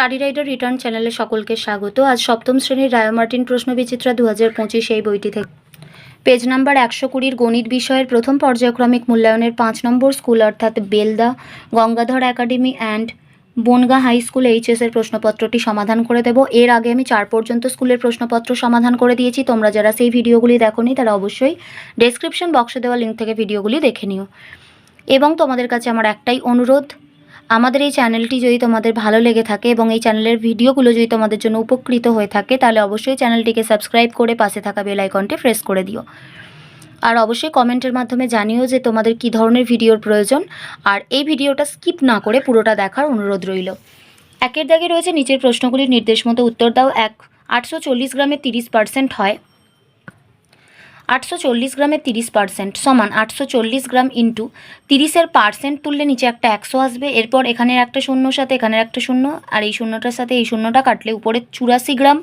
Study rider return চ্যানেলে সকলকে স্বাগত। আজ সপ্তম শ্রেণীর রায় মার্টিন প্রশ্নবিচিত্রা 2025 এই বইটি থেকে পেজ নাম্বার 120 গণিত বিষয়ের প্রথম পর্যায়ক্রমিক মূল্যায়নের 5 নম্বর স্কুল অর্থাৎ Belda Gangadhar academy and Bangaon high school HS এর প্রশ্নপত্রটি সমাধান করে দেব। এর আগে আমি 4 পর্যন্ত স্কুলের প্রশ্নপত্র সমাধান করে দিয়েছি। তোমরা যারা সেই ভিডিওগুলি দেখোনি তারা অবশ্যই ডেসক্রিপশন বক্সে দেওয়া লিঙ্ক থেকে ভিডিওগুলি দেখে নিও। এবং তোমাদের কাছে আমার একটাই অনুরোধ, আমাদের এই চ্যানেলটি যদি তোমাদের ভালো লেগে থাকে এবং এই চ্যানেলের ভিডিওগুলো যদি তোমাদের জন্য উপকৃত হয়ে থাকে তাহলে অবশ্যই চ্যানেলটিকে সাবস্ক্রাইব করে পাশে থাকা বেল আইকনটি প্রেস করে দিও। আর অবশ্যই কমেন্টের মাধ্যমে জানিও যে তোমাদের কী ধরনের ভিডিওর প্রয়োজন, আর এই ভিডিওটা স্কিপ না করে পুরোটা দেখার অনুরোধ রইল। একের দাগে রয়েছে নিচের প্রশ্নগুলির নির্দেশ মতো উত্তর দাও। 840 গ্রামে 30% হয়। 840 গ্রামে 30% সমান 840 গ্রাম ইন্টু 30-এর পার্সেন্ট তুললে নিচে একটা 100 আসবে। এরপর এখানের একটা শূন্যর সাথে এখানের একটা শূন্য আর এই শূন্যটার সাথে এই শূন্যটা কাটলে উপরে 84 গ্রাম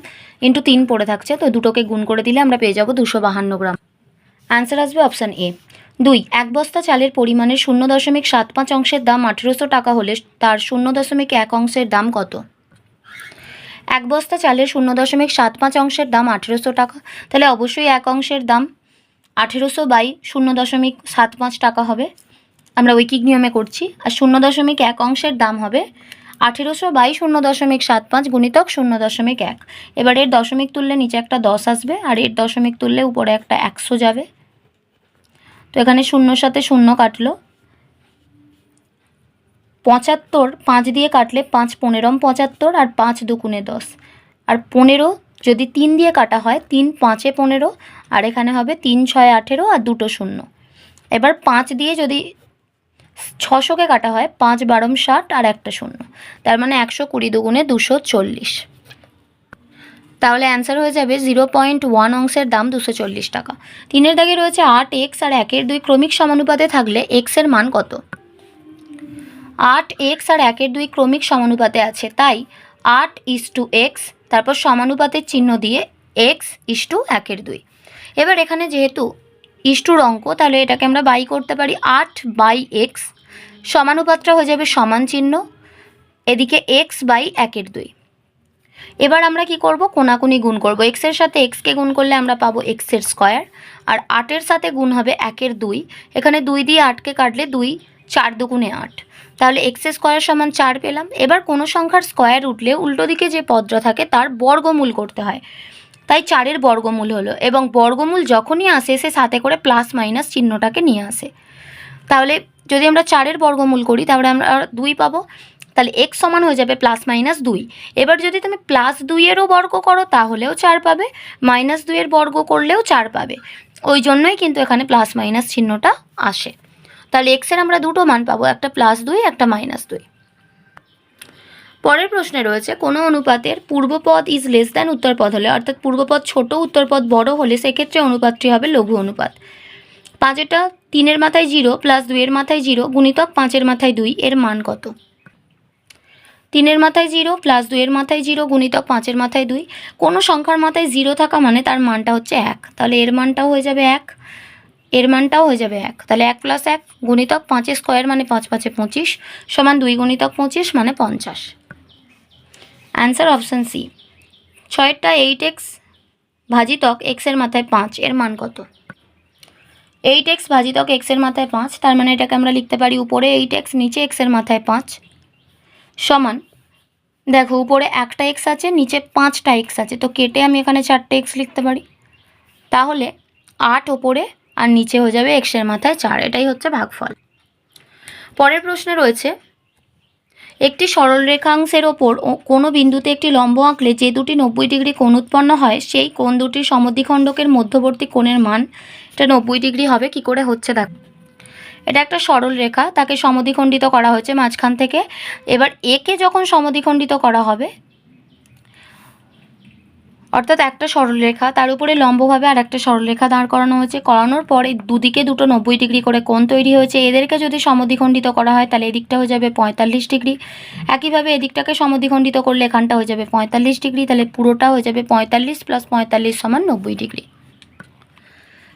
ইন্টু 3 পড়ে থাকছে, তো দুটোকে গুণ করে দিলে আমরা পেয়ে যাব 252 গ্রাম। অ্যান্সার আসবে অপশান এ। 2, এক বস্তা চালের পরিমাণের 0.75 অংশের দাম 1800 টাকা হলে তার 0.1 অংশের দাম কত? এক বস্তা চালের 0.75 অংশের দাম 1800 টাকা, তাহলে অবশ্যই এক অংশের দাম 1800 বাই 0.75 টাকা হবে। আমরা ঐকিক নিয়মে করছি। আর 0.1 অংশের দাম হবে 1800 বাই 0.75 গুণিতক 0.1। এবার এর দশমিক তুললে নিচে একটা 10 আসবে আর এর দশমিক তুললে উপরে একটা 100 যাবে। তো এখানে শূন্যর সাথে শূন্য কাটলো। 75 5 দিয়ে কাটলে 5 15 75 আর 5 দুগুণে 10, আর 15 যদি 3 দিয়ে কাটা হয় 3 5-এ 15 আর এখানে হবে 3 6 18 আর দুটো শূন্য। এবার 5 দিয়ে যদি 600-কে কাটা হয় 5 12 60 আর একটা শূন্য, তার মানে 120 দুগুণে 240। তাহলে অ্যান্সার হয়ে যাবে 0.1 অংশের দাম 240 টাকা। 3-এর দাগে রয়েছে 8x আর 1-এর 2 ক্রমিক সমানুপাতে থাকলে x এর মান কত? 8x আর 1-এর 2 ক্রমিক সমানুপাতে আছে, তাই 8:x তারপর সমানুপাতের চিহ্ন দিয়ে x ইস্টু 1-এর 2। এবার এখানে যেহেতু ইস্টুর অঙ্ক, তাহলে এটাকে আমরা বাই করতে পারি 8/x, সমানুপাতটা হয়ে যাবে সমান চিহ্ন, এদিকে x বাই 1-এর 2। এবার আমরা কি করব? কোনাকুনি গুণ করব। x এর সাথে x কে গুণ করলে আমরা পাবো x এর স্কয়ার, আর 8-এর সাথে গুণ হবে 1-এর 2। এখানে 2 দিয়ে 8-কে কাটলে 2 4 দুগুণে 8, তাহলে x এর স্কয়ার সমান 4 পেলাম। এবার কোনো সংখ্যার স্কয়ার উঠলে উল্টো দিকে যে পদটা থাকে তার বর্গমূল করতে হয়, তাই 4-এর বর্গমূল হলো, এবং বর্গমূল যখনই আসে সে সাথে করে প্লাস মাইনাস চিহ্নটাকে নিয়ে আসে। তাহলে যদি আমরা 4-এর বর্গমূল করি তাহলে আমরা 2 পাবো, তাহলে x সমান হয়ে যাবে +-2। এবার যদি তুমি +2-এরও বর্গ করো তাহলেও 4 পাবে, -2-এর বর্গ করলেও 4 পাবে। ওই জন্যই কিন্তু এখানে প্লাস মাইনাস চিহ্নটা আসে। তাহলে x এর আমরা দুটো মান পাবো, একটা +2 একটা -2। পরের প্রশ্নে রয়েছে কোনো অনুপাতের পূর্বপদ ইজ লেস দ্যান উত্তরপদ হলে, অর্থাৎ পূর্বপদ ছোট উত্তরপদ বড় হলে সেক্ষেত্রে অনুপাতটি হবে লঘু অনুপাত। 5-এটা 3-এর মাথায় 0 প্লাস 2-এর মাথায় 0 গুণিতক 5-এর মাথায় 2 এর মান কত? 3-এর মাথায় 0 প্লাস 2-এর মাথায় 0 গুণিতক 5-এর মাথায় 2, কোনো সংখ্যার মাথায় 0 থাকা মানে তার মানটা হচ্ছে 1, তাহলে এর মানটাও হয়ে যাবে 1, এর মানটাও হয়ে যাবে 1, তাহলে 1 + 1 গুণিতক 5-এর স্কয়ার মানে 5 5-এ 25 সমান 2 গুণিতক 25 মানে 50। Answer option C. 6-টা 8x ভাজিতক x এর মাথায় 5 এর মান কত? 8x ভাজিতক x এর মাথায় 5, তার মানে এটাকে আমরা লিখতে পারি উপরে 8x নিচে x এর মাথায় 5 সমান, দেখো উপরে একটা x আছে নিচে 5টা x আছে, তো কেটে আমি এখানে 4টে x লিখতে পারি। তাহলে 8 ওপরে আর নিচে হয়ে যাবে x এর মাথায় 4, এটাই হচ্ছে ভাগফল। পরের প্রশ্নে রয়েছে একটি সরল রেখাংশের ওপর কোনো বিন্দুতে একটি লম্ব আঁকলে যে দুটি 90 ডিগ্রি কোণ উৎপন্ন হয় সেই কোণ দুটির সমদ্বিখণ্ডকের মধ্যবর্তী কোণের মান এটা 90 ডিগ্রি হবে। কি করে হচ্ছে দেখ, এটা একটা সরল রেখা, তাকে সমদ্বিখণ্ডিত করা হয়েছে মাঝখান থেকে। এবার একে যখন সমদ্বিখণ্ডিত করা হবে, অর্থাৎ একটা সরলরেখা তার উপরে লম্বভাবে আর একটা সরলরেখা দাঁড় করানো হয়েছে, করানোর পরে দুদিকে দুটো 90 ডিগ্রি করে কোণ তৈরি হয়েছে। এদেরকে যদি সমদ্বিখণ্ডিত করা হয় তাহলে এদিকটা হয়ে যাবে 45 ডিগ্রি, একইভাবে এদিকটাকে সমদ্বিখণ্ডিত করলে এখানটা হয়ে যাবে 45 ডিগ্রি, তাহলে পুরোটা হয়ে যাবে 45 + 45 সমান 90 ডিগ্রি।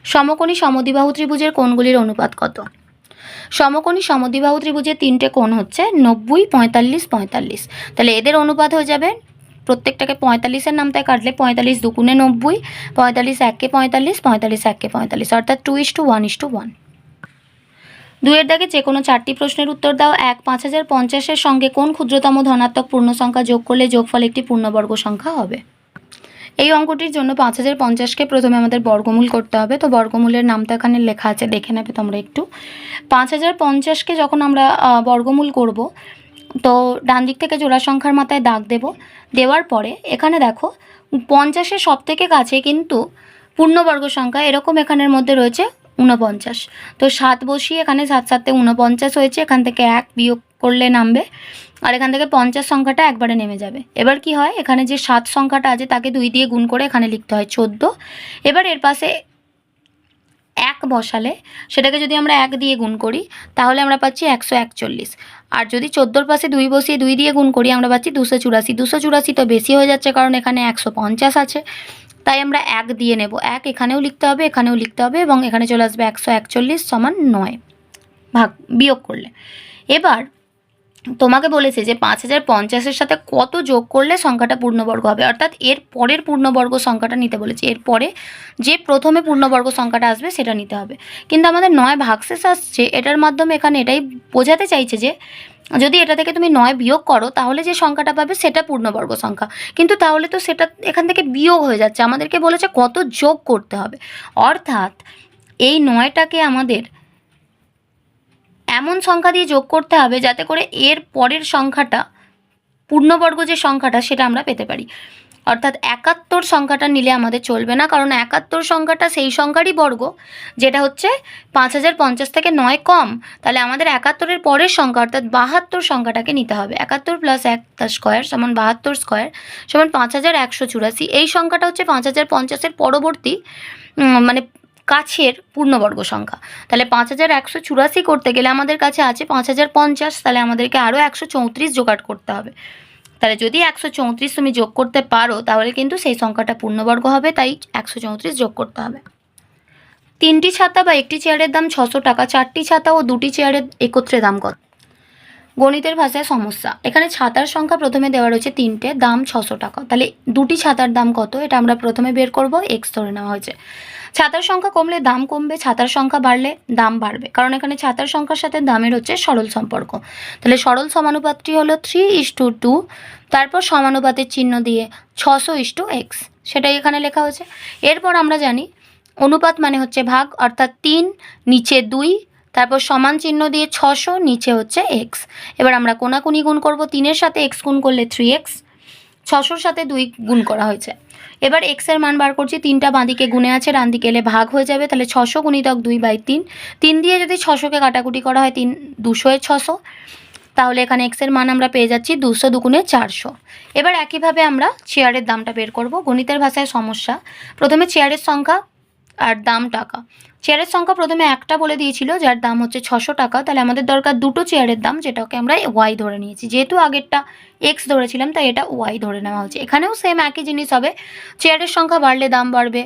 সমকোণী সমদ্বিবাহু ত্রিভুজের কোণগুলির অনুপাত কত? সমকোণী সমদ্বিবাহু ত্রিভুজের তিনটে কোণ হচ্ছে 90, 45, 45। তাহলে এদের অনুপাত হয়ে যাবে, প্রত্যেকটাকে 45-এর নামতায় কাটলে 45 দুগুণে 90, 45 একে 45, 45 একে 45, অর্থাৎ 2:1:1। 2-এর দাগে যে কোনো 4টি প্রশ্নের উত্তর দাও। 1, 5050-এর সঙ্গে কোন ক্ষুদ্রতম ধনাত্মক পূর্ণ সংখ্যা যোগ করলে যোগফল একটি পূর্ণবর্গ সংখ্যা হবে? এই অঙ্কটির জন্য 5050কে প্রথমে আমাদের বর্গমূল করতে হবে। তো বর্গমূলের নামটা এখানে লেখা আছে, দেখে নেবে তোমরা একটু। 5050কে যখন আমরা বর্গমূল করব, তো ডান দিক থেকে জোড়া সংখ্যার মাথায় দাগ দেব। দেওয়ার পরে এখানে দেখো 50-এর সব থেকে কাছে কিন্তু পূর্ণবর্গ সংখ্যা এরকম এখানের মধ্যে রয়েছে 49। তো 7 বসিয়ে এখানে 7 7 49 হয়েছে, এখান থেকে 1 বিয়োগ করলে নামবে, আর এখান থেকে 50 সংখ্যাটা একবারে নেমে যাবে। এবার কি হয়, এখানে যে 7 সংখ্যাটা আছে তাকে 2 দিয়ে গুণ করে এখানে লিখতে হয় 14। এবার এর পাশে 1 বসালে সেটাকে যদি আমরা 1 দিয়ে গুণ করি তাহলে আমরা পাচ্ছি 141। আর যদি 14-র পাশে 2 বসিয়ে 2 দিয়ে গুণ করি আমরা পাচ্ছি 284। 284 তো বেশি হয়ে যাচ্ছে কারণ এখানে 150 আছে, তাই আমরা 1 দিয়ে নেব। 1 এখানেও লিখতে হবে, এখানেও লিখতে হবে, এবং এখানে চলে আসবে 141 সমান 9 ভাগ বিয়োগ করলে। এবার তোমাকে বলেছে যে 5050-এর সাথে কত যোগ করলে সংখ্যাটা পূর্ণবর্গ হবে, অর্থাৎ এর পরের পূর্ণবর্গ সংখ্যাটা নিতে বলেছে। এর পরে যে প্রথমে পূর্ণবর্গ সংখ্যাটা আসবে সেটা নিতে হবে। কিন্তু আমাদের 9 ভাগশেষ আসছে, এটার মাধ্যমে এখানে এটাই বোঝাতে চাইছে যে যদি এটা থেকে তুমি 9 বিয়োগ করো তাহলে যে সংখ্যাটা পাবে সেটা পূর্ণবর্গ সংখ্যা। কিন্তু তাহলে তো সেটা এখান থেকে বিয়োগ হয়ে যাচ্ছে, আমাদেরকে বলেছে কত যোগ করতে হবে। অর্থাৎ এই 9টাকে আমাদের এমন সংখ্যা দিয়ে যোগ করতে হবে যাতে করে এর পরের সংখ্যাটা পূর্ণবর্গ যে সংখ্যাটা সেটা আমরা পেতে পারি। অর্থাৎ 71 সংখ্যাটা নিলে আমাদের চলবে না, কারণ 71 সংখ্যাটা সেই সংখ্যারই বর্গ যেটা হচ্ছে 5050 থেকে 9 কম। তাহলে আমাদের 71-এর পরের সংখ্যা অর্থাৎ 72 সংখ্যাটাকে নিতে হবে। 71 + 1 তার স্কোয়ার সমান 72 স্কোয়ার সমান 5184। এই সংখ্যাটা হচ্ছে 5050-এর পরবর্তী মানে কাছের পূর্ণবর্গ সংখ্যা। তাহলে 5184 করতে গেলে আমাদের কাছে আছে 5050, তাহলে আমাদেরকে আরও 134 জোগাড় করতে হবে। তাহলে যদি 134 তুমি যোগ করতে পারো তাহলে কিন্তু সেই সংখ্যাটা পূর্ণবর্গ হবে, তাই 134 যোগ করতে হবে। 3টি ছাতা বা একটি চেয়ারের দাম 600 টাকা, 4টি ছাতা ও 2টি চেয়ারের একত্রে দাম কত? গণিতের ভাষায় সমস্যা। এখানে ছাতার সংখ্যা প্রথমে দেওয়া রয়েছে 3টে, দাম 600 টাকা। তাহলে 2টি ছাতার দাম কত এটা আমরা প্রথমে বের করব। x ধরে নেওয়া হয়েছে। ছাতার সংখ্যা কমলে দাম কমবে, ছাতার সংখ্যা বাড়লে দাম বাড়বে, কারণ এখানে ছাতার সংখ্যার সাথে দামের হচ্ছে সরল সম্পর্ক। তাহলে সরল সমানুপাতটি হলো 3:2, তারপর সমানুপাতের চিহ্ন দিয়ে 600:x, সেটাই এখানে লেখা হয়েছে। এরপর আমরা জানি অনুপাত মানে হচ্ছে ভাগ, অর্থাৎ 3 নিচে 2, তারপর সমান চিহ্ন দিয়ে 600, নিচে হচ্ছে x। এবার আমরা কোনাকুনি গুণ করব, 3-এর সাথে x গুণ করলে 3x, 600-র সাথে 2 গুণ করা হয়েছে। এবার x এর মান বার করছি, 3টা বাঁদিকে গুণে আছে, ডান দিকে এলে ভাগ হয়ে যাবে। তাহলে 600 গুণিতক 2/3, 3 দিয়ে যদি 600কে কাটাকুটি করা হয় 200-এর 600, তাহলে এখানে x এর মান আমরা পেয়ে যাচ্ছি 200 দুগুণে 400। এবার একইভাবে আমরা চেয়ারের দামটা বের করব। গণিতের ভাষায় সমস্যা। প্রথমে চেয়ারের সংখ্যা আর দাম টাকা। চেয়ারের সংখ্যা প্রথমে একটা বলে দিয়েছিল যার দাম হচ্ছে 600 টাকা, তাহলে আমাদের দরকার 2টো চেয়ারের দাম, যেটাকে আমরা y ধরে নিয়েছি। যেহেতু আগেরটা x ধরেছিলাম তাই এটা y ধরে নেওয়া হচ্ছে। এখানেও সেম একই জিনিস হবে, চেয়ারের সংখ্যা বাড়লে দাম বাড়বে,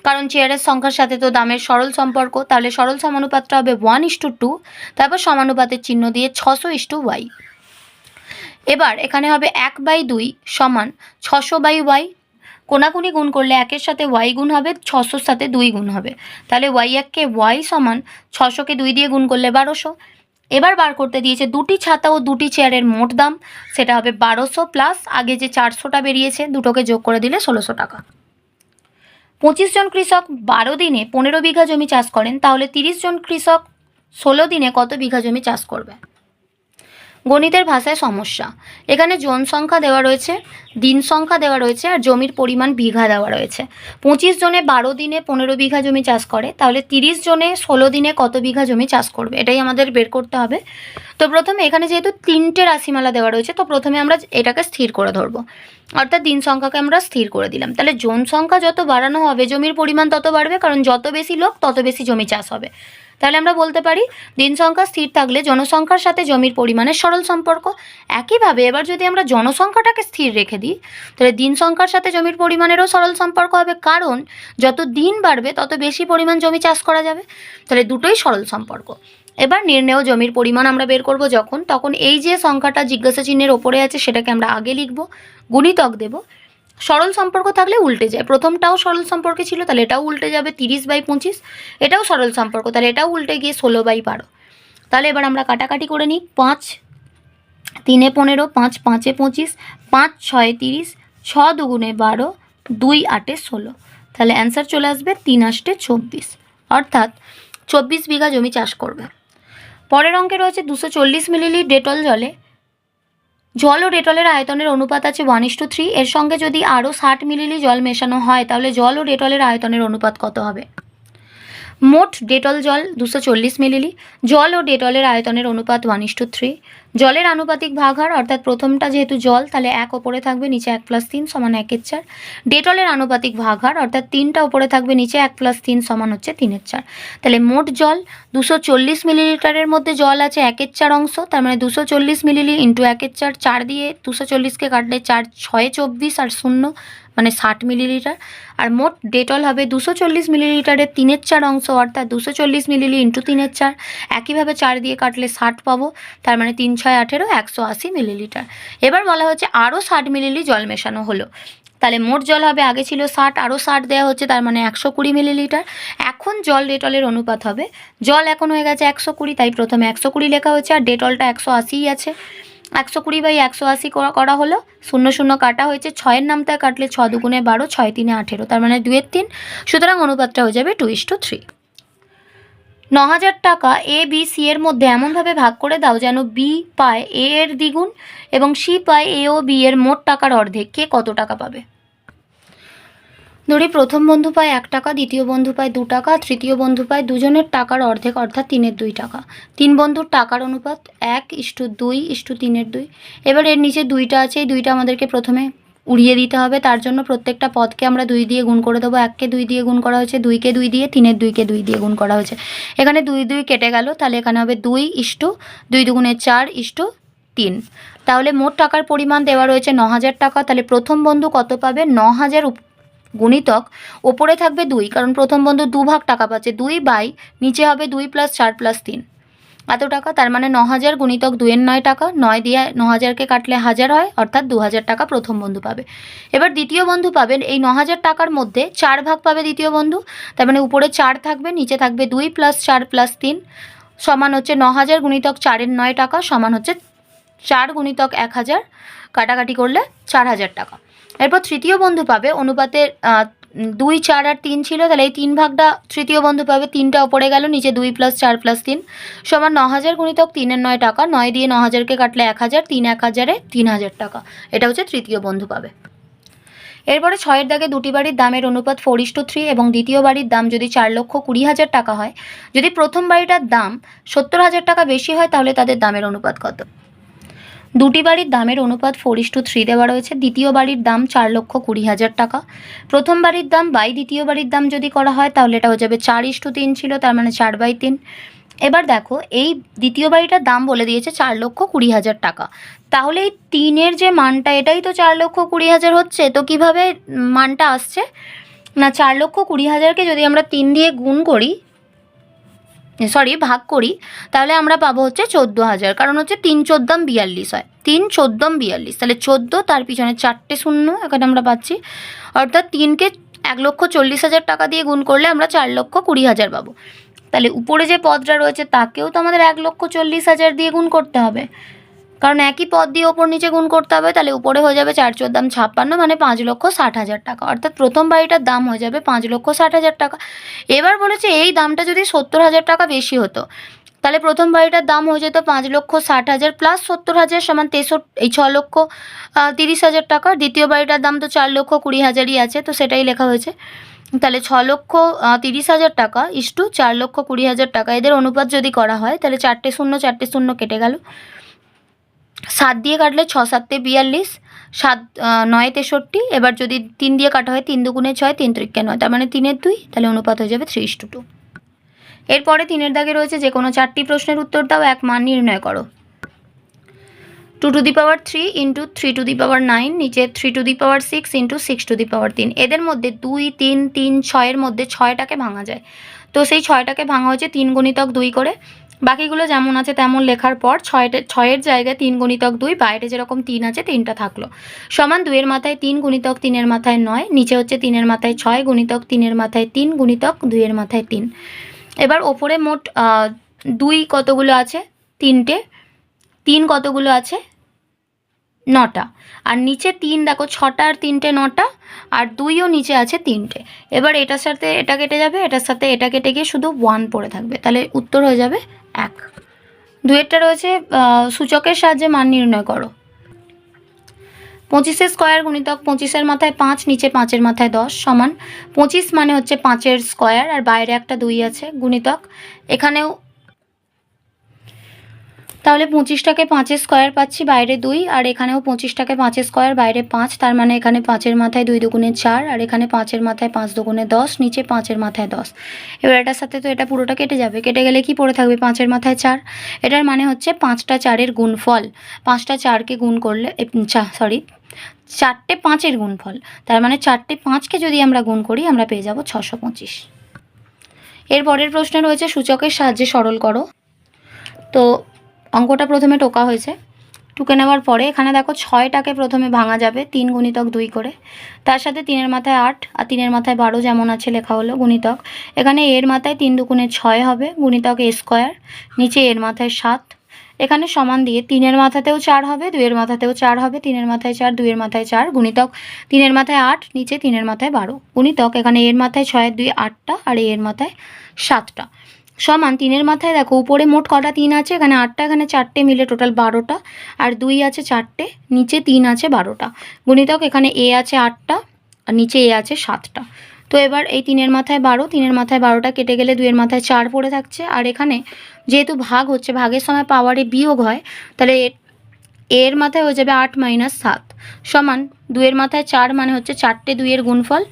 কারণ চেয়ারের সংখ্যার সাথে তো দামের সরল সম্পর্ক। তাহলে সরল সমানুপাতটা হবে 1:2, তারপর সমানুপাতের চিহ্ন দিয়ে 600:y। এবার এখানে হবে 1/2 সমান 600/y। কোনাকুনি গুণ করলে 1-এর সাথে y গুণ হবে, 600-র সাথে 2 গুণ হবে। তাহলে y1কে y সমান 600-কে 2 দিয়ে গুণ করলে 1200। এবার বার করতে দিয়েছে 2টি ছাতা ও 2টি চেয়ারের মোট দাম, সেটা হবে 1200 প্লাস আগে যে 400টা বেরিয়েছে দুটোকে যোগ করে দিলে 1600 টাকা। 25 জন কৃষক 12 দিনে 15 বিঘা জমি চাষ করেন, তাহলে 30 জন কৃষক 16 দিনে কত বিঘা জমি চাষ করবে? গণিতের ভাষায় সমস্যা। এখানে জন সংখ্যা দেওয়া রয়েছে, দিন সংখ্যা দেওয়া রয়েছে, আর জমির পরিমাণ বিঘা দেওয়া রয়েছে। 25 জনে 12 দিনে 15 বিঘা জমি চাষ করে, তাহলে 30 জনে 16 দিনে কত বিঘা জমি চাষ করবে, এটাই আমাদের বের করতে হবে। তো প্রথমে এখানে যেহেতু 3টে রাশিমালা দেওয়া রয়েছে, তো প্রথমে আমরা এটাকে স্থির করে ধরবো, অর্থাৎ দিন সংখ্যাকে আমরা স্থির করে দিলাম। তাহলে জন সংখ্যা যত বাড়ানো হবে জমির পরিমাণ তত বাড়বে, কারণ যত বেশি লোক তত বেশি জমি চাষ হবে। তাহলে আমরা বলতে পারি দিন সংখ্যা স্থির থাকলে জনসংখ্যার সাথে জমির পরিমাণের সরল সম্পর্ক। একইভাবে এবার যদি আমরা জনসংখ্যাটাকে স্থির রেখে দিই তাহলে দিন সংখ্যার সাথে জমির পরিমাণেরও সরল সম্পর্ক হবে, কারণ যত দিন বাড়বে তত বেশি পরিমাণ জমি চাষ করা যাবে, তাহলে দুটোই সরল সম্পর্ক। এবার নির্ণেয় জমির পরিমাণ আমরা বের করব তখন এই যে সংখ্যাটা জিজ্ঞাসা চিহ্নের ওপরে আছে সেটাকে আমরা আগে লিখব, গুণিতক দেব। সরল সম্পর্ক থাকলে উল্টে যায়, প্রথমটাও সরল সম্পর্কে ছিল তাহলে এটাও উল্টে যাবে 30/25, এটাও সরল সম্পর্ক তাহলে এটাও উল্টে গিয়ে 16/12। তাহলে এবার আমরা কাটাকাটি করে নিই, 5 3 15, 5 5 25, 5 6 30, 6 2 12, 2 8 16। তাহলে অ্যান্সার চলে আসবে 3 8 24, অর্থাৎ 24 বিঘা জমি চাষ করবে। পরের অঙ্কে রয়েছে 240 মিলি ডেটল জলে, জল ও ডেটলের আয়তনের অনুপাত আছে 1:3, এর সঙ্গে যদি আরও 60 মিলি জল মেশানো হয় তাহলে জল ও ডেটলের আয়তনের অনুপাত কত হবে? মোট ডেটল জল 240 মিলি, জল ও ডেটলের আয়তনের অনুপাত 1:3, জলের আনুপাতিক ভাগহার অর্থাৎ প্রথমটা যেহেতু জল তাহলে 1 ওপরে থাকবে নিচে 1 + 3 = 1/4, ডেটলের আনুপাতিক ভাগহার অর্থাৎ 3টা ওপরে থাকবে নিচে 1 + 3 = হচ্ছে 3/4। তাহলে মোট জল 240 মিলিলিটারের মধ্যে জল আছে 1/4 অংশ, তার মানে 240 মিলি ইন্টু 1/4, 4 দিয়ে 240কে কাটলে 4 6 24 আর 0 মানে 60 মিলিলিটার। আর মোট ডেটল হবে 240 মিলিলিটারের 3/4 অংশ অর্থাৎ 240 মিলি ইন্টু 3/4, একইভাবে 4 দিয়ে কাটলে 60 পাবো, তার মানে 3 6 18 180 মিলিলিটার। এবার বলা হচ্ছে আরও 60 মিলি জল মেশানো হলো, তাহলে মোট জল হবে আগে ছিল 60 আরও 60 দেওয়া হচ্ছে তার মানে 120 মিলিলিটার। এখন জল ডেটলের অনুপাত হবে, জল এখন হয়ে গেছে 120, তাই প্রথমে 120 লেখা হচ্ছে আর ডেটলটা 180 আছে, 120/180 করা হলো, 0 0 কাটা হয়েছে, 6-এর নামটা কাটলে 6 2 12, 6 3 18, তার মানে 2 3, সুতরাং অনুপাতটা হয়ে যাবে 2:3। 9,000 টাকা এ বি সি এর মধ্যে এমনভাবে ভাগ করে দাও যেন বি পায় এ এর দ্বিগুণ এবং সি পায় এ ও বি এর মোট টাকার অর্ধেক, কে কত টাকা পাবে? ধরি প্রথম বন্ধু পায় 1 টাকা, দ্বিতীয় বন্ধু পায় 2 টাকা, তৃতীয় বন্ধু পায় দুজনের টাকার অর্ধেক অর্থাৎ 3/2 টাকা। 3 বন্ধুর টাকার অনুপাত 1:2:3/2। এবার এর নিচে 2টা আছে, এই 2টা আমাদেরকে প্রথমে উড়িয়ে দিতে হবে, তার জন্য প্রত্যেকটা পদকে আমরা 2 দিয়ে গুণ করে দেবো। 1কে 2 দিয়ে গুণ করা হয়েছে, 2কে 2 দিয়ে, 3/2কে 2 দিয়ে গুণ করা হয়েছে, এখানে 2 2 কেটে গেল, তাহলে এখানে হবে 2:2 4:3। তাহলে মোট টাকার পরিমাণ দেওয়া রয়েছে 9,000 টাকা। তাহলে প্রথম বন্ধু কত পাবে? 9,000 গুণিতক ওপরে থাকবে 2, কারণ প্রথম বন্ধু 2 ভাগ টাকা পাচ্ছে, 2 বাই নিচে হবে 2 + 4 + 3 এত টাকা, তার মানে 9,000 গুণিতক 2 9 টাকা, 9 দিয়ে 9,000কে কাটলে 1000 হয় অর্থাৎ 2,000 টাকা প্রথম বন্ধু পাবে। এবার দ্বিতীয় বন্ধু পাবেন এই 9,000 টাকার মধ্যে 4 ভাগ পাবে দ্বিতীয় বন্ধু, তার মানে উপরে 4 থাকবে নিচে থাকবে 2 + 4 + 3 সমান হচ্ছে 9,000 গুণিতক 4-এর 9 টাকা সমান হচ্ছে 4 গুণিতক 1,000, কাটাকাটি করলে 4,000 টাকা। এরপর তৃতীয় বন্ধু পাবে অনুপাতের 2 4 আর 3 ছিল, তাহলে এই 3 ভাগটা তৃতীয় বন্ধু পাবে, 3টা ওপরে গেল নিচে 2 + 4 + 3 সমান 9,000 গুণিতক 3-এর 9 টাকা, 9 দিয়ে 9,000কে কাটলে 1,000, 3 1,000-এ 3,000 টাকা, এটা হচ্ছে তৃতীয় বন্ধু পাবে। এরপরে 6-এর দাগে দুটি বাড়ির দামের অনুপাত 4:3 এবং দ্বিতীয় বাড়ির দাম যদি 4,20,000 টাকা হয়, যদি প্রথম বাড়িটার দাম 70,000 টাকা বেশি হয় তাহলে তাদের দামের অনুপাত কত? দুটি বাড়ির দামের অনুপাত 4:3 দেওয়া রয়েছে, দ্বিতীয় বাড়ির দাম 4,20,000 টাকা, প্রথম বাড়ির দাম বাই দ্বিতীয় বাড়ির দাম যদি করা হয় তাহলে এটা হয়ে যাবে 4:3 ছিল, তার মানে 4/3। এবার দেখো এই দ্বিতীয় বাড়িটার দাম বলে দিয়েছে 4,20,000 টাকা, তাহলে এই 3-এর যে মানটা এটাই তো 4,20,000 হচ্ছে, তো কিভাবে মানটা আসছে না, 4,20,000কে যদি আমরা 3 দিয়ে গুণ করি ভাগ করি তাহলে আমরা পাবো হচ্ছে 14,000, কারণ হচ্ছে 3 × 14 = 42 হয়, 3 × 14 = 42, তাহলে 14 তার পিছনে 4টে শূন্য এখানে আমরা পাচ্ছি, অর্থাৎ 3কে 1,40,000 টাকা দিয়ে গুণ করলে আমরা 4,20,000 পাবো। তাহলে উপরে যে পদটা রয়েছে তাকেও তো আমাদের 1,40,000 দিয়ে গুণ করতে হবে, কারণ একই পদ দিয়ে ওপর নিচে গুণ করতে হবে, তাহলে উপরে হয়ে যাবে 4 × 4 = 56 মানে 5,60,000 টাকা, অর্থাৎ প্রথম বাড়িটার দাম হয়ে যাবে 5,60,000 টাকা। এবার বলেছে এই দামটা যদি 70,000 টাকা বেশি হতো তাহলে প্রথম বাড়িটার দাম হয়ে যেত 5,60,000 + 70,000 সমান 6,30,000 টাকা, দ্বিতীয় বাড়িটার দাম তো 4,20,000ই আছে তো সেটাই লেখা হয়েছে, তাহলে 6,30,000 টাকা = 4,20,000 টাকা, এদের অনুপাত যদি করা হয় তাহলে 4টে শূন্য কেটে গেল, 7 দিয়ে কাটলে 6 7 = 42, 7 9 = 63, এবার যদি 3 দিয়ে কাটা হয় 3 2 × 6 3 3 × 9, তার মানে 3/2, তাহলে অনুপাত হয়ে যাবে 3:2। এরপরে 3-এর দাগে রয়েছে যে কোনো 4টি প্রশ্নের উত্তর দাও, এক মান নির্ণয় করো। 2 to the power 3 into 3 to the power 9, নিচে 3 to the power 6 into 6 to the power 3। এদের মধ্যে 2, 3, 3, 6-এর মধ্যে 6টাকে ভাঙা যায়। তো সেই 6টাকে ভাঙা হয়েছে 3 গুণিতক 2 করে। বাকিগুলো যেমন আছে তেমন লেখার পর 6-এর জায়গায় 3 গুণিতক 2, বাইরে যেরকম 3 আছে 3টা থাকলো, সমান 2-এর মাথায় 3 গুণিতক 3-এর মাথায় 9, নিচে হচ্ছে 3-এর মাথায় 6 গুণিতক 3-এর মাথায় 3 গুণিতক 2-এর মাথায় 3। এবার ওপরে মোট 2 কতগুলো আছে? 3টে। 3 কতগুলো আছে? 9টা। আর নিচে 3 দেখো 6টা আর 3টে 9টা, আর 2ও নিচে আছে 3টে। এবার এটার সাথে এটা কেটে যাবে, এটার সাথে এটা কেটে গিয়ে শুধু 1 পড়ে থাকবে, তাহলে উত্তর হয়ে যাবে 1। 2-এরটা রয়েছে সূচকের সাহায্যে মান নির্ণয় করো। 25-এর স্কোয়ার গুণিতক 25-এর মাথায় 5, নিচে 5-এর মাথায় 10 সমান 25 মানে হচ্ছে 5-এর স্কোয়ার, আর বাইরে একটা 2 আছে গুণিতক এখানেও, তাহলে 25টাকে 5-এর স্কোয়ার পাচ্ছি, বাইরে 2, আর এখানেও 25টাকে 5-এর স্কোয়ার, বাইরে 5, তার মানে এখানে 5-এর মাথায় 2 দুগুণে 4, আর এখানে 5-এর মাথায় 5 দুগুণে 10, নিচে 5-এর মাথায় 10। এবার এটার সাথে তো এটা পুরোটা কেটে যাবে, কেটে গেলে কি পড়ে থাকবে? 5-এর মাথায় 4। এটার মানে হচ্ছে 5টা 4-এর গুণফল, 5টা 4কে গুণ করলে 4টে 5-এর গুণফল, তার মানে 4টে 5কে যদি আমরা গুণ করি আমরা পেয়ে যাব 625। এর পরের প্রশ্নে রয়েছে সূচকের সাহায্যে সরল করো। তো অঙ্কটা প্রথমে টোকা হয়েছে, টুকে নেওয়ার পরে এখানে দেখো 6টাকে প্রথমে ভাঙা যাবে 3 গুণিতক 2 করে, তার সাথে 3-এর মাথায় 8 আর 3-এর মাথায় 12 যেমন আছে লেখা হলো গুণিতক এখানে এর মাথায় 3 দুগুণে 6 হবে গুণিতক এ স্কোয়ার, নিচে এর মাথায় 7, এখানে সমান দিয়ে 3-এর মাথাতেও 4 হবে, 2-এর মাথাতেও 4 হবে, 3-এর মাথায় 4, 2-এর মাথায় 4 গুণিতক 3-এর মাথায় 8, নিচে 3-এর মাথায় 12 গুণিতক এখানে এর মাথায় 6 2 8টা আর এর মাথায় 7টা সমান 3-এর মাথায় দেখো উপরে মোট কটা 3 আছে? এখানে 8টা, এখানে 4টে মিলে টোটাল 12টা, আর 2 আছে 4টে, নিচে 3 আছে 12টা গুণিতক এখানে এ আছে 8টা আর নিচে এ আছে 7টা। তো এবার এই 3-এর মাথায় 12, 3-এর মাথায় 12টা কেটে গেলে 2-এর মাথায় 4 পড়ে থাকছে, আর এখানে যেহেতু ভাগ হচ্ছে ভাগের সময় পাওয়ারে বিয়োগ হয়, তাহলে এর মাথায় হয়ে যাবে 8 - 7 সমান 2-এর মাথায় 4 মানে হচ্ছে 4টে 2-এর গুণফল,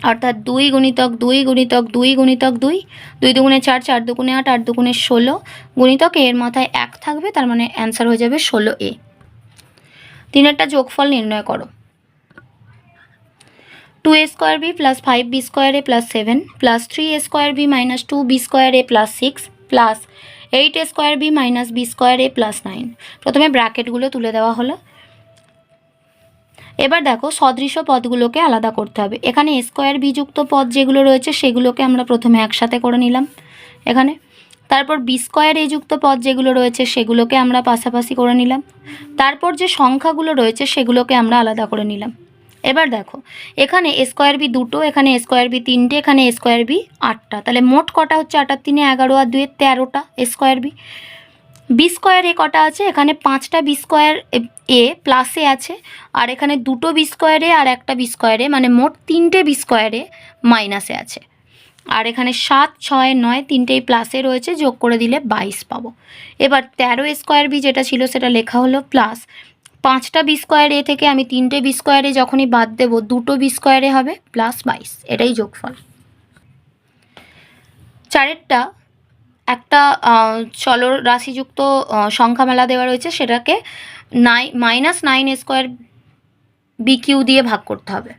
অর্থাৎ 2 গুণিতক 2 গুণিতক 2 গুণিতক 2, 2 দুগুণে 4, 4 দুগুণে 8, 8 দুগুণে 16 গুণিতক এর মাথায় 1 থাকবে, তার মানে অ্যান্সার হয়ে যাবে 16A। 3-এরটা যোগফল নির্ণয় করো। 2a square b plus 5b square a plus 7 plus 3a square b minus 2b square a plus 6 plus 8a square b minus b square a plus 9। প্রথমে ব্র্যাকেটগুলো তুলে দেওয়া হলো। এবার দেখো সদৃশ্য পদগুলোকে আলাদা করতে হবে। এখানে এ স্কোয়ার বি যুক্ত পদ যেগুলো রয়েছে সেগুলোকে আমরা প্রথমে একসাথে করে নিলাম এখানে, তারপর বি স্কোয়ার এ যুক্ত পদ যেগুলো রয়েছে সেগুলোকে আমরা পাশাপাশি করে নিলাম, তারপর যে সংখ্যাগুলো রয়েছে সেগুলোকে আমরা আলাদা করে নিলাম। এবার দেখো এখানে এ স্কোয়ার বি 2টো, এখানে এ স্কোয়ার বি 3টে, এখানে এ স্কোয়ার বি 8টা, তাহলে মোট কটা হচ্ছে 8 আর 3 11 আর 2 13টা এ স্কোয়ার বি। বি স্কোয়ার এ কটা আছে? এখানে 5টা বি স্কোয়ার এ প্লাসে আছে, আর এখানে 2টো বি স্কোয়ারে আর একটা বি স্কোয়ারে, মানে মোট 3টে বি স্কোয়ারে মাইনাসে আছে, আর এখানে 7 6 9 তিনটেই প্লাসে রয়েছে, যোগ করে দিলে 22 পাবো। এবার 13 স্কোয়ার বি যেটা ছিল সেটা লেখা হলো প্লাস 5টা বি স্কোয়ার এ থেকে আমি 3টে বি স্কোয়ারে যখনই বাদ দেবো 2টো বি স্কোয়ারে হবে প্লাস 22, এটাই যোগফল। 4-এরটা একটা চলর রাশিযুক্ত সংখ্যামালা দেওয়া রয়েছে, সেটাকে -9 স্কোয়ার বি কিউ দিয়ে ভাগ করতে হবে।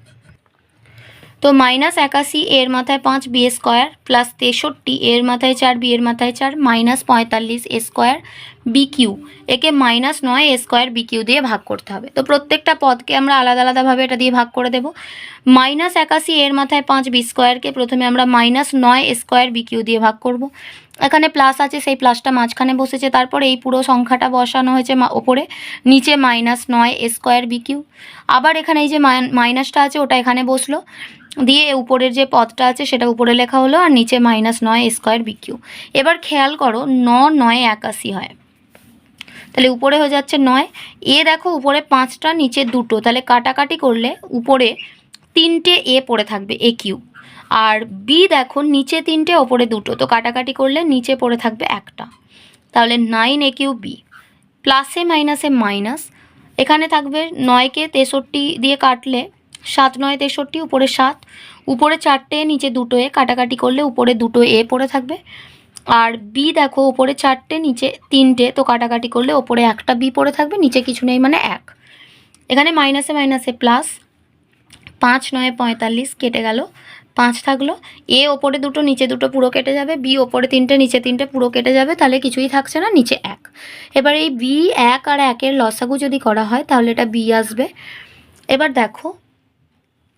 তো -81 এর মাথায় 5 বি স্কোয়ার প্লাস 63 এর মাথায় 4 বি এর মাথায় 4 -45 এ স্কোয়ার বি কিউ, একে -9 এ স্কোয়ার বি কিউ দিয়ে ভাগ করতে হবে। তো প্রত্যেকটা পদকে আমরা আলাদা আলাদাভাবে এটা দিয়ে ভাগ করে দেব। -81 এর মাথায় 5 বি স্কোয়ারকে প্রথমে আমরা -9 এ স্কোয়ার বি কিউ দিয়ে ভাগ করব। এখানে প্লাস আছে, সেই প্লাসটা মাঝখানে বসেছে, তারপর এই পুরো সংখ্যাটা বসানো হয়েছে ওপরে, নিচে -9 এ স্কোয়ার বি কিউ। আবার এখানে এই যে মাইনাসটা আছে ওটা এখানে বসলো, দিয়ে উপরের যে পদটা আছে সেটা উপরে লেখা হলো, আর নিচে -9 এ স্কোয়ার বি কিউ। এবার খেয়াল করো 9 9 81 হয়, তাহলে উপরে হয়ে যাচ্ছে 9, এ দেখো উপরে 5টা নিচে 2টো, তাহলে কাটাকাটি করলে উপরে 3টে এ পড়ে থাকবে এ কিউ, আর বি দেখো নিচে 3টে ওপরে 2টো, তো কাটাকাটি করলে নিচে পড়ে থাকবে একটা, তাহলে 9 এ কিউ বি। প্লাসে মাইনাসে মাইনাস, এখানে থাকবে 9কে 63 দিয়ে কাটলে 7 9 63, উপরে 7, উপরে 4টে নিচে 2টো এ, কাটাকাটি করলে উপরে 2টো এ পড়ে থাকবে। আর বি দেখো উপরে 4টে নিচে 3টে, তো কাটাকাটি করলে ওপরে একটা বি পড়ে থাকবে, নিচে কিছু নেই মানে 1। এখানে মাইনাসে মাইনাসে প্লাস, 5 9 45 কেটে গেল, 5 থাকলো। এ ওপরে 2টো নিচে 2টো পুরো কেটে যাবে, বি ওপরে 3টে নিচে 3টে পুরো কেটে যাবে, তাহলে কিছুই থাকছে না, নিচে 1। এবার এই বি 1 আর 1-এর লসাগু যদি করা হয় তাহলে এটা বি আসবে। এবার দেখো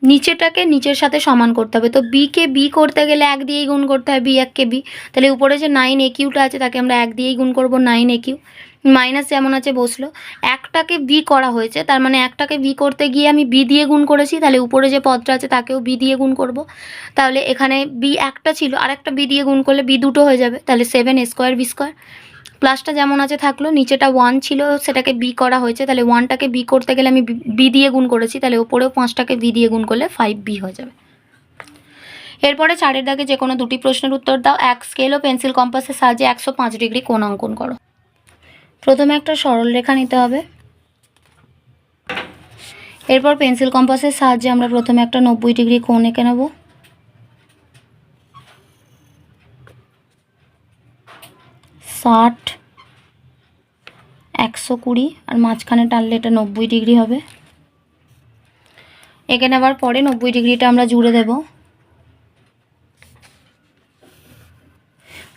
নিচেটাকে নিচের সাথে সমান করতে হবে, তো বিকে বি করতে গেলে 1 দিয়েই গুণ করতে হয়, বি 1কে বি, তাহলে উপরে যে 9 এ কিউটা আছে তাকে আমরা 1 দিয়েই গুণ করবো, 9 এ কিউ, মাইনাস যেমন আছে বসলো। একটাকে বি করা হয়েছে, তার মানে একটাকে বি করতে গিয়ে আমি বি দিয়ে গুণ করেছি, তাহলে উপরে যে পদটা আছে তাকেও বি দিয়ে গুণ করব। তাহলে এখানে বি একটা ছিল, আর একটা বি দিয়ে গুণ করলে বি 2টো হয়ে যাবে, তাহলে 7 a স্কোয়ার বি স্কোয়ার। প্লাসটা যেমন আছে থাকলো, নিচেটা 1 ছিল সেটাকে বি করা হয়েছে, তাহলে 1টাকে বি করতে গেলে আমি বি দিয়ে গুণ করেছি, তাহলে ওপরেও 5টাকে বি দিয়ে গুণ করলে 5b হয়ে যাবে। এরপরে 4-এর দাগে যে কোনো 2টি প্রশ্নের উত্তর দাও। এক স্কেল ও পেন্সিল কম্পাসের সাহায্যে 105 ডিগ্রি কোণ অঙ্কন করো। প্রথমে একটা সরল রেখা নিতে হবে, এরপর পেন্সিল কম্পাসের সাহায্যে আমরা প্রথমে একটা 90 ডিগ্রি কোণ এঁকে নেব। 60 120 আর মাঝখানে টানলে এটা 90 ডিগ্রি হবে। এঁকে নেবার পরে 90 ডিগ্রিটা আমরা জুড়ে দেব।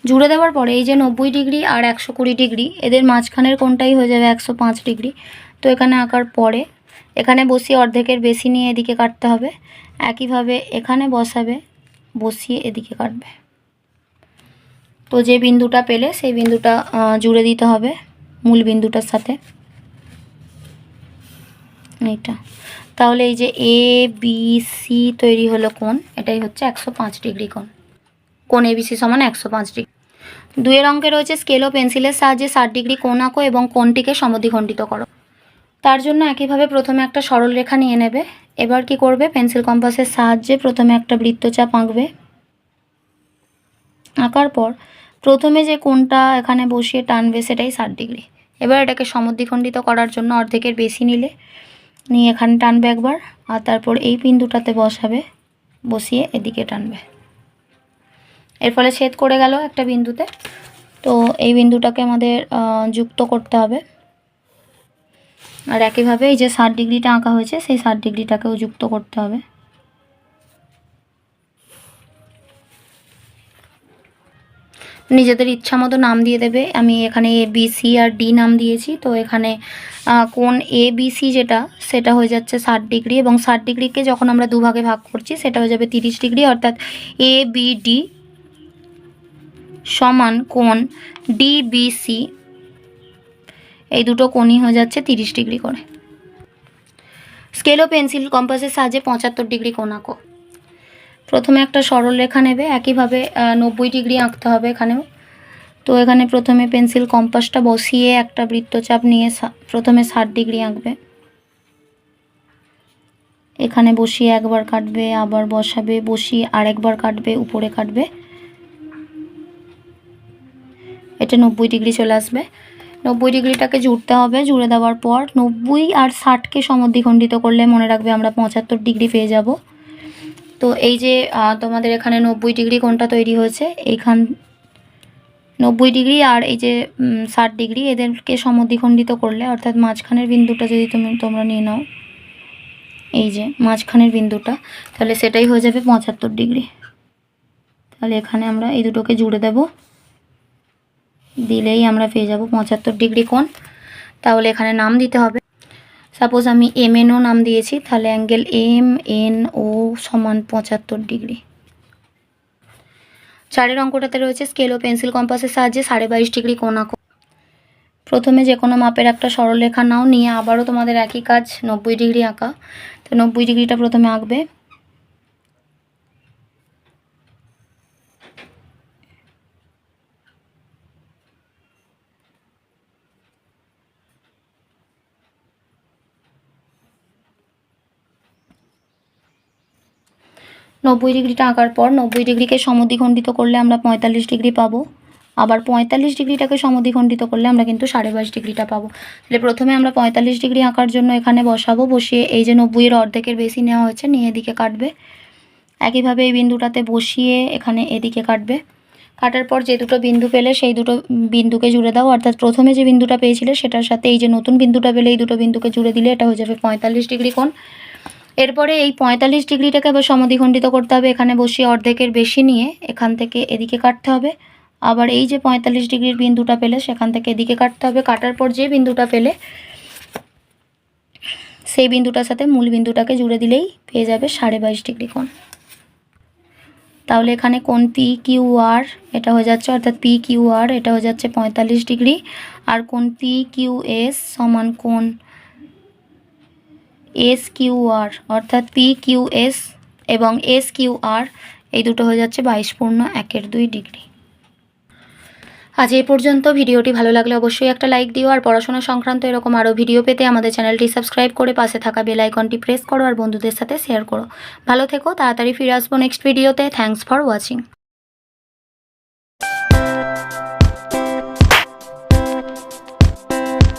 জুড়ে দেওয়ার পরে এই যে 90 ডিগ্রি আর 120 ডিগ্রি এদের মাঝখানের কোণটাই হয়ে যাবে 105 ডিগ্রি। তো এখানে আঁকার পরে এখানে বসিয়ে অর্ধেকের বেশি নিয়ে এদিকে কাটতে হবে, একইভাবে এখানে বসাবে, বসিয়ে এদিকে কাটবে। তো যে বিন্দুটা পেলে সেই বিন্দুটা জুড়ে দিতে হবে মূল বিন্দুটার সাথে, এইটা। তাহলে এই যে এ বি সি তৈরি হলো কোণ, এটাই হচ্ছে 105 ডিগ্রি কোণ। কোণ এবিসি সমান 105 ডিগ্রি। 2-এর অঙ্কে রয়েছে স্কেল ও পেন্সিলের সাহায্যে 60 ডিগ্রি কোণ আঁকো এবং কোণটিকে সমদ্বিখণ্ডিত করো। তার জন্য একইভাবে প্রথমে একটা সরল রেখা নিয়ে নেবে। এবার কি করবে, পেন্সিল কম্পাসের সাহায্যে প্রথমে একটা বৃত্তচাপ আঁকবে। আঁকার পর প্রথমে যে কোণটা এখানে বসিয়ে টানবে সেটাই 60 ডিগ্রি। এবার এটাকে সমদ্বিখণ্ডিত করার জন্য অর্ধেকের বেশি নিয়ে এখানে টানবে একবার, আর তারপর এই বিন্দুটাতে বসাবে, বসিয়ে এদিকে টানবে। এর ফলে ছেদ করে গেল একটা বিন্দুতে। তো এই বিন্দুটাকে আমাদের যুক্ত করতে হবে। আর একইভাবে এই যে 60 ডিগ্রিটা আঁকা হয়েছে সেই 60 ডিগ্রিটাকেও যুক্ত করতে হবে। নিজেদের ইচ্ছা মতো নাম দিয়ে দেবে। আমি এখানে A B C R D নাম দিয়েছি। তো এখানে কোণ এ বি সি যেটা সেটা হয়ে যাচ্ছে 60 ডিগ্রি, এবং 60 ডিগ্রিকে যখন আমরা দুভাগে ভাগ করছি সেটা হয়ে যাবে 30 ডিগ্রি, অর্থাৎ এ বি ডি সমান কোণ ডি বি সি, এই দুটো কোণই হয়ে যাচ্ছে 30 ডিগ্রি করে। স্কেল ও পেন্সিল কম্পাসের সাহায্যে 75 ডিগ্রি কোণ আঁকো। প্রথমে একটা সরল রেখা নেবে, একইভাবে 90 ডিগ্রি আঁকতে হবে এখানেও। তো এখানে প্রথমে পেন্সিল কম্পাসটা বসিয়ে একটা বৃত্তচাপ নিয়ে প্রথমে 60 ডিগ্রি আঁকবে। এখানে বসিয়ে একবার কাটবে, আবার বসাবে, বসিয়ে আরেকবার কাটবে, উপরে কাটবে, এটা 90 ডিগ্রি চলে আসবে। 90 ডিগ্রিটাকে জুড়তে হবে। জুড়ে দেওয়ার পর 90 আর 60কে সমদ্বিখণ্ডিত করলে মনে রাখবে আমরা 75 ডিগ্রি পেয়ে যাব। তো এই যে তোমাদের এখানে 90 ডিগ্রি কোণটা তৈরি হয়েছে, এইখান 90 ডিগ্রি আর এই যে 60 ডিগ্রি এদেরকে সমদ্বিখণ্ডিত করলে, অর্থাৎ মাঝখানের বিন্দুটা যদি তোমরা নিয়ে নাও, এই যে মাঝখানের বিন্দুটা, তাহলে সেটাই হয়ে যাবে 75 ডিগ্রি। তাহলে এখানে আমরা এই দুটোকে জুড়ে দেব, দিলেই আমরা পেয়ে যাব 75 ডিগ্রি কোণ। তাহলে এখানে নাম দিতে হবে, সাপোজ আমি এম এন ও নাম দিয়েছি, তাহলে অ্যাঙ্গেল এম এন ও সমান 75 ডিগ্রি। 4-এর অঙ্কটাতে রয়েছে স্কেল ও পেন্সিল কম্পাসের সাহায্যে 22.5 ডিগ্রি কোণ আঁকো। প্রথমে যে কোনো মাপের একটা সরল রেখা নাও, নিয়ে আবারও তোমাদের একই কাজ, 90 ডিগ্রি আঁকা। তো 90 ডিগ্রিটা প্রথমে আঁকবে। নব্বই ডিগ্রিটা আঁকার পর 90 ডিগ্রিকে সমদ্বিখণ্ডিত করলে আমরা 45 ডিগ্রি পাবো। আবার 45 ডিগ্রিটাকে সমদ্বিখণ্ডিত করলে আমরা কিন্তু 22.5 ডিগ্রিটা পাবো। তাহলে প্রথমে আমরা 45 ডিগ্রি আঁকার জন্য এখানে বসাবো, বসিয়ে এই যে 90-এর অর্ধেকের বেশি নেওয়া হয়েছে নিয়ে এদিকে কাটবে। একইভাবে এই বিন্দুটাতে বসিয়ে এখানে এদিকে কাটবে। কাটার পর যে দুটো বিন্দু পেলে সেই দুটো বিন্দুকে জুড়ে দাও, অর্থাৎ প্রথমে যে বিন্দুটা পেয়েছিলে সেটার সাথে এই যে নতুন বিন্দুটা পেলে এই দুটো বিন্দুকে জুড়ে দিলে এটা হয়ে যাবে 45 ডিগ্রি কোণ। এরপরে এই 45 ডিগ্রিটাকে আবার সমদ্বিখণ্ডিত করতে হবে, এখানে বসিয়ে অর্ধেকের বেশি নিয়ে এখান থেকে এদিকে কাটতে হবে। আবার এই যে 45 ডিগ্রির বিন্দুটা পেলে সেখান থেকে এদিকে কাটতে হবে। কাটার পর যে বিন্দুটা পেলে সেই বিন্দুটার সাথে মূল বিন্দুটাকে জুড়ে দিলেই পেয়ে যাবে 22.5 ডিগ্রি কোণ। তাহলে এখানে কোণ পি কিউ আর এটা হয়ে যাচ্ছে, অর্থাৎ পি কিউ আর এটা হয়ে যাচ্ছে 45 ডিগ্রি, আর কোণ পি কিউ এস সমান কোণ এস কিউ আর অর্থাৎ পি কিউ এস এবং এস কিউ আর এই দুটো হয়ে যাচ্ছে 22.1 ডিগ্রি। আজ এই পর্যন্ত। ভিডিওটি ভালো লাগলে অবশ্যই একটা লাইক দিও, আর পড়াশোনা সংক্রান্ত এরকম আরও ভিডিও পেতে আমাদের চ্যানেলটি সাবস্ক্রাইব করে পাশে থাকা বেল আইকনটি প্রেস করো আর বন্ধুদের সাথে শেয়ার করো। ভালো থেকো, তাড়াতাড়ি ফিরে আসবো নেক্সট ভিডিওতে। Thanks for watching.